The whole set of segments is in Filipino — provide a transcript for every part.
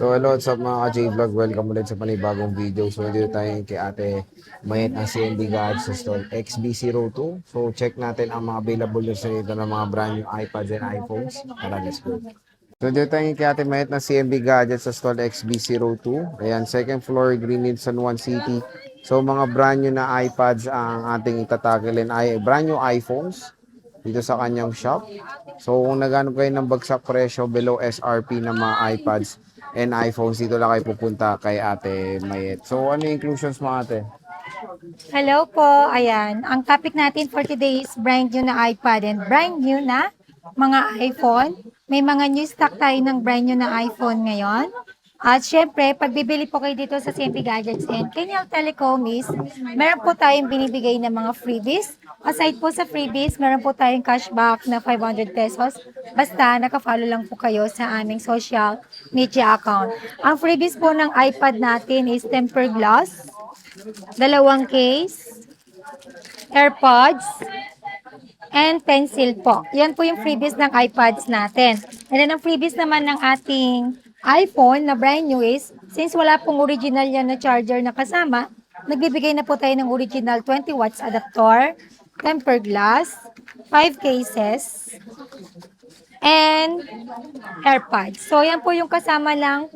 So hello, what's up mga ka-J-Vlog? Welcome ulit sa panibagong video. So dito tayo kay Ate Mayet ng CNB Gadgets sa store XB02. So check natin ang mga available news na dito ng mga brand new iPads and iPhones. Tara, let's go. So dito tayo kay Ate Mayet ng CNB Gadgets sa store XB02. Ayan, second floor, Greenfield, San Juan City. So mga brand new na iPads ang ating itatakilin ay brand new iPhones dito sa kanyang shop. So kung naghanap kayo ng bagsak presyo below SRP ng mga iPads and iPhones, dito lang kayo pupunta kay Ate Mayet. So ano yung inclusions mo, Ate? Hello po, ayan. Ang topic natin for today is brand new na iPad and brand new na mga iPhone. May mga new stock tayo ng brand new na iPhone ngayon. At syempre, pag bibili po kayo dito sa CMP Gadgets and Kenyal Telecom is, meron po tayong binibigay ng mga freebies. Aside po sa freebies, meron po tayong cashback na 500 pesos. Basta nakafollow lang po kayo sa aming social media account. Ang freebies po ng iPad natin is tempered glass, dalawang case, AirPods, and pencil po. Yan po yung freebies ng iPads natin. And then ang freebies naman ng ating iPhone na brand new is, since wala pong original yan na charger na kasama, nagbibigay na po tayo ng original 20 watts adapter, tempered glass, 5 cases, and AirPods. So, yan po yung kasama ng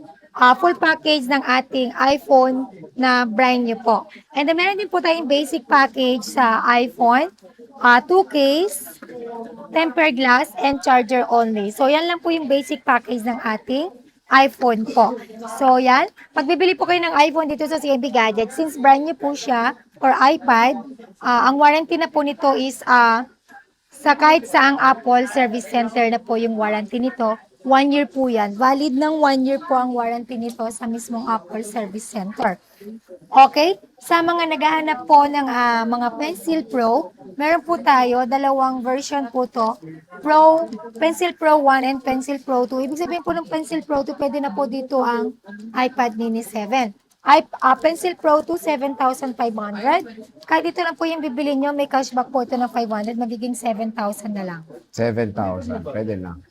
full package ng ating iPhone na brand new po. And then, meron din po tayong basic package sa iPhone. 2 case, tempered glass, and charger only. So, yan lang po yung basic package ng ating iPhone po. So, yan. Pagbibili po kayo ng iPhone dito sa CNB Gadget, since brand new po siya, or iPad, ang warranty na po nito is sa kahit saang Apple Service Center na po yung warranty nito, 1 year po yan. Valid ng 1 year po ang warranty nito sa mismong Apple Service Center. Okay? Sa mga naghahanap po ng mga Pencil Pro, meron po tayo, dalawang version po to. Pencil Pro 1 and Pencil Pro 2. Ibig sabihin po ng Pencil Pro 2, pwede na po dito ang iPad Mini 7. Pencil Pro 2, 7,500. Kahit ito lang po yung bibili nyo, may cashback po ito ng 500, magiging 7,000 na lang. 7,000. Pwede na.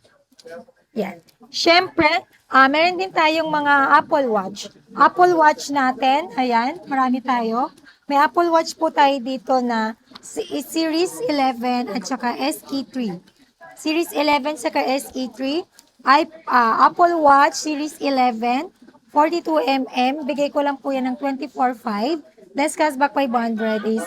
Yan. Siyempre, meron din tayong mga Apple Watch. Apple Watch natin, ayan, marami tayo. May Apple Watch po tayo dito na Series 11 at saka SE3. Series 11 saka SE3. Apple Watch Series 11, 42mm. Bigay ko lang po yan ng 24,500. Less cashback 500 is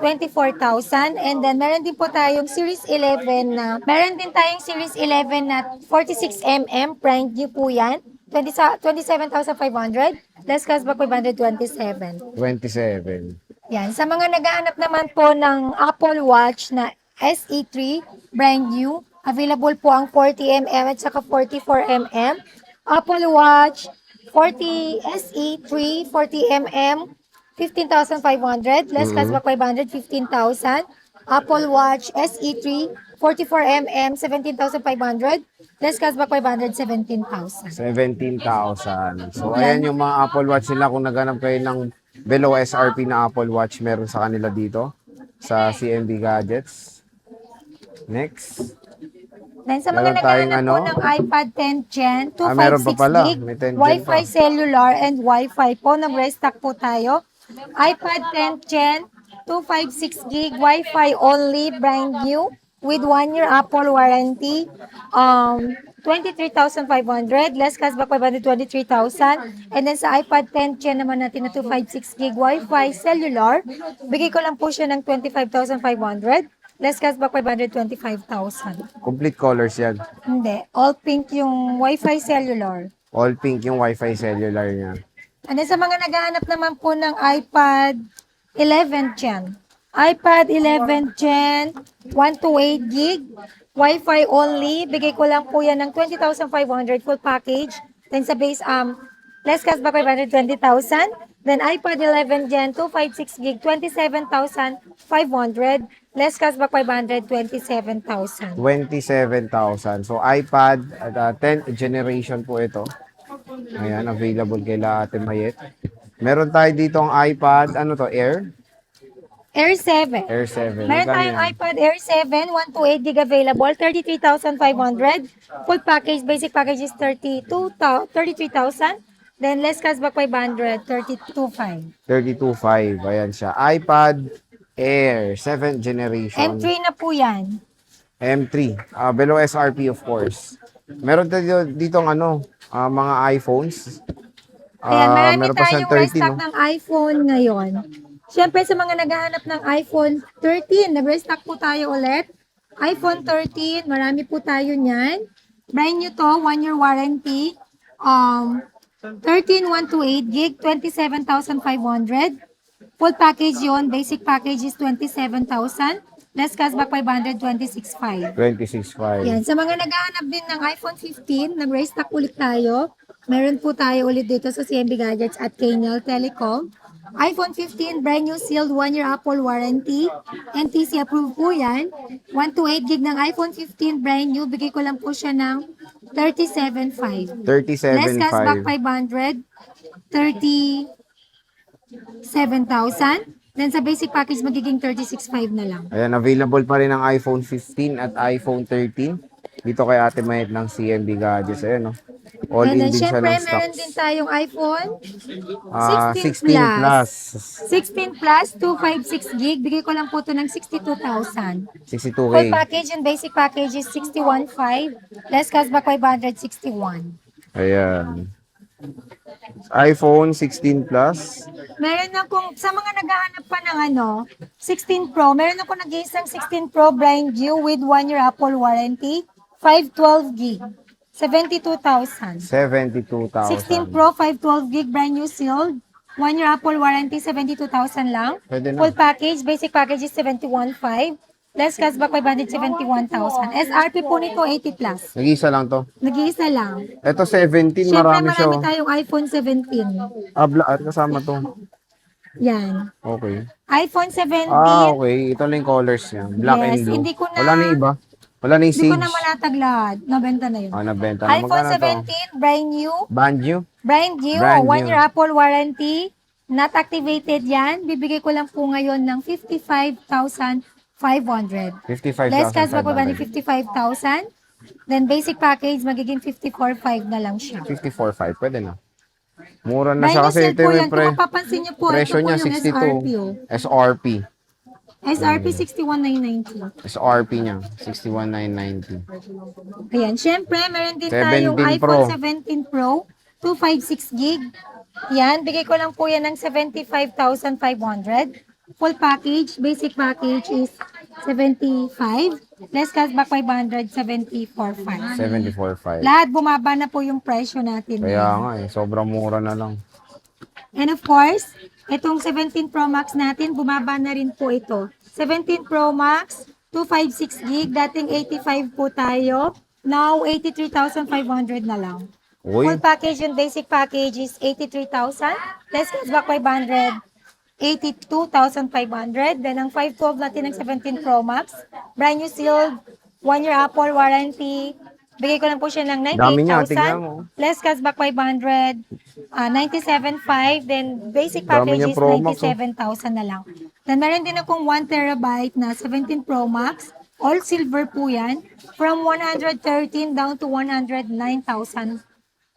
24,000. And then, meron din po tayong Series 11 na, meron din tayong Series 11 na 46mm. Brand new po yan. 27,500. Less cashback 527. 27. Yan. Sa mga naghahanap naman po ng Apple Watch na SE3, brand new, available po ang 40mm at saka 44mm. Apple Watch 40 SE3, 40mm, 15,500. Less cashback 500, 15,000. Apple Watch SE3, 44mm, 17,500. Less cashback 500, 17,000. 17,000. So ayan yung mga Apple Watch nila. Kung naghanap kayo ng below SRP na Apple Watch, meron sa kanila dito sa CNB Gadgets. Next. Then sa Meron mga tayong naghahanap po ano? ng iPad 10th Gen, Meron pa 256 pala. gig, May 10 Gen Wi-Fi pa. cellular and Wi-Fi po. Nag-restock po tayo. iPad 10th Gen, 256 gig, Wi-Fi only, brand new, with 1 year Apple warranty. 23,500, less cashback 523,000. And then sa iPad 10th Gen naman natin na 256 gig, Wi-Fi cellular, bigay ko lang po siya ng 25,500. Less cashback 525,000. Complete colors yan. Hindi. All pink yung Wi-Fi cellular. All pink yung Wi-Fi cellular niya. And then sa mga naghahanap naman po ng iPad 11 Gen. iPad 11 Gen, 128 gig, Wi-Fi only. Bigay ko lang po yan ng 20,500 full package. Then sa base, less cashback 520,000. Then iPad 11 Gen, 256 gig, 27,500. Less cashback 500, 27,000. 27,000. So iPad, 10th generation po ito. Ayan, available kay Ate Mayet. Meron tayo dito ang iPad, ano to, Air? Air 7. Air 7. Meron Magkano tayong yan? iPad Air 7, 128 gig available, 33,500. Full package, basic package is 33,000. Then less cashback 500, 32,500. 32.5. Ayan siya. iPad Air 7th generation. M3 na po yan. M3. Below SRP of course. Meron tayo dito ng mga iPhones. Ayan, marami Meron pa siyang tayong 13, restock no? ng iPhone ngayon. Siyempre sa mga naghahanap ng iPhone 13, nag-restock po tayo ulit. iPhone 13, marami po tayo niyan. Brand new to, 1-year warranty. 13, 128 gig, 27,500. Full package yon, basic package is 27,000. Less cashback 500, 26,500. 26.5. Yan, sa mga naghahanap din ng iPhone 15, nag-restock ulit tayo. Meron po tayo ulit dito sa CMB Gadgets at Kaniel Telecom. iPhone 15, brand new sealed 1-year Apple warranty. NTC approved po yan. 128 gig ng iPhone 15, brand new. Bigay ko lang po siya ng 37,500. Less cashback 37.5. 500, 37,000. Then sa basic package, magiging 36,500 na lang. Ayan, available pa rin ang iPhone 15 at iPhone 13. Dito kay Ate Mayet ng CMB Gadgets. Ayan, no? All And in then, din siya syempre, ng meron stocks. din tayong iPhone 16 16 plus. 16 plus, 256 gig. Bigay ko lang po ito ng 62,000. 62K. Full package and basic package is 61,500. Less cashback 561. Ayan. iPhone 16 plus. Meron akong, sa mga naghahanap pa ng 16 Pro, meron ako nag-iisang 16 Pro brand new with 1-year Apple warranty, 512 gig, 72,000. 72,000. 16 Pro, 512 gig, brand new sealed, 1-year Apple warranty, 72,000 lang. Pwede na. Full package, basic package is 71,500. Less cashback 571,000. SRP po nito 80 plus. Nag-isa lang to. Nag-iisa lang. Ito 17, Siyempre, marami siya. marami tayong iPhone 17. At kasama to. Yan. Okay. iPhone 17. Okay. Ito lang yung colors niya. Black and Yes, blue. hindi ko na- Wala na iba. Wala na yung Hindi ko Sage. na malatag lahat. Nabenta na yun. Nabenta na. iPhone Magkano to? 17, brand new. Banjo? Brand new. Brand 1-year new. Apple warranty. Not activated yan. Bibigay ko lang po ngayon ng 55,500. 55,500. Less cashback ko ba ni 55,000? Then basic package, magiging 54,500 na lang siya. 54,500. Pwede na. Mura na Brand siya new kasi sale ito po yung yan. Kung mapapansin niyo po, ito presyo po niya yung 62. SRP. SRP. SRP 61,990. SRP niya 61,990. Ayan, syempre, meron din 17 tayong Pro. iPhone 17 Pro, 256 gig. Yan, bigay ko lang po yan ng 75,500. Full package, basic package is 75. Less cashback 500, 74,500. 74,500. Lahat bumaba na po yung presyo natin. Kaya nga sobrang mura na lang. And of course, itong 17 Pro Max natin, bumaba na rin po ito. 17 Pro Max, 256 gig, dating 85 po tayo. Now, 83,500 na lang. Uy, Full package and basic package is 83,000. Less cashback 500, 82,500. Then, ang 512 natin ng 17 Pro Max, brand new sealed, 1-year Apple warranty. Bigay ko lang po siya ng dami niya, tignan mo. 98,000. Less cashback 500, 97,500. Then, basic Dami package niyang is Pro Max, 97,000 na lang. Then, meron din akong 1 terabyte na 17 Pro Max. All silver po yan. From 113 down to 109,000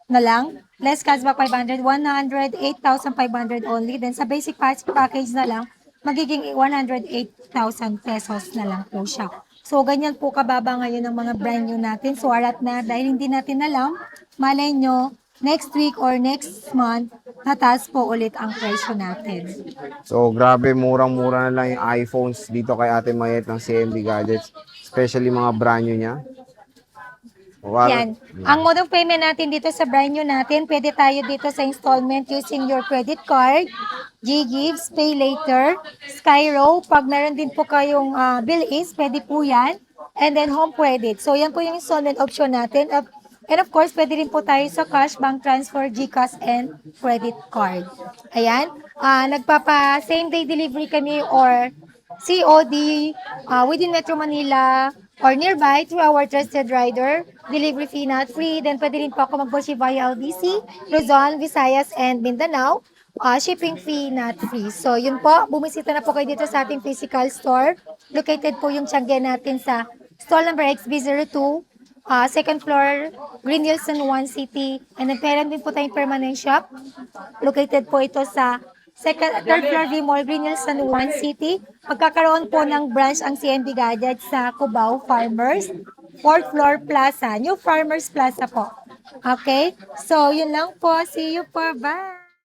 na lang. Less cashback 500, 108,500 only. Then, sa basic package na lang, magiging 108,000 pesos na lang po siya. So, ganyan po kababa ngayon ang mga brand new natin. So, arat na dahil hindi natin alam, malay nyo, next week or next month, tataas po ulit ang presyo natin. So, grabe, murang-mura na lang yung iPhones dito kay Ate Mayet ng CMB Gadgets. Especially mga brand new niya. Yan. Ang mode of payment natin dito sa brand new natin, pwede tayo dito sa installment using your credit card, GGives, Pay Later, Skyro. Pag meron din po kayong bill-ins, pwede po yan. And then home credit. So yan po yung installment option natin. And of course, pwede rin po tayo sa cash, bank transfer, GCash, and credit card. Ayan. Nagpapa same day delivery kami or COD within Metro Manila or nearby through our trusted rider. Delivery fee not free. Then pwede rin po ako mag-boshi via LBC, Luzon, Visayas, and Mindanao. shipping fee not free. So, yun po, bumisita na po kayo dito sa ating physical store. Located po yung Tiangge natin sa stall number XB02, second floor, Green Hills San Juan City. And then, meron din po tayong permanent shop. Located po ito sa third floor V Mall, Green Hills San Juan City. Magkakaroon po ng branch ang CNB Gadget sa Cubao Farmers, fourth floor plaza, New Farmers Plaza po. Okay? So, yun lang po. See you po. Bye!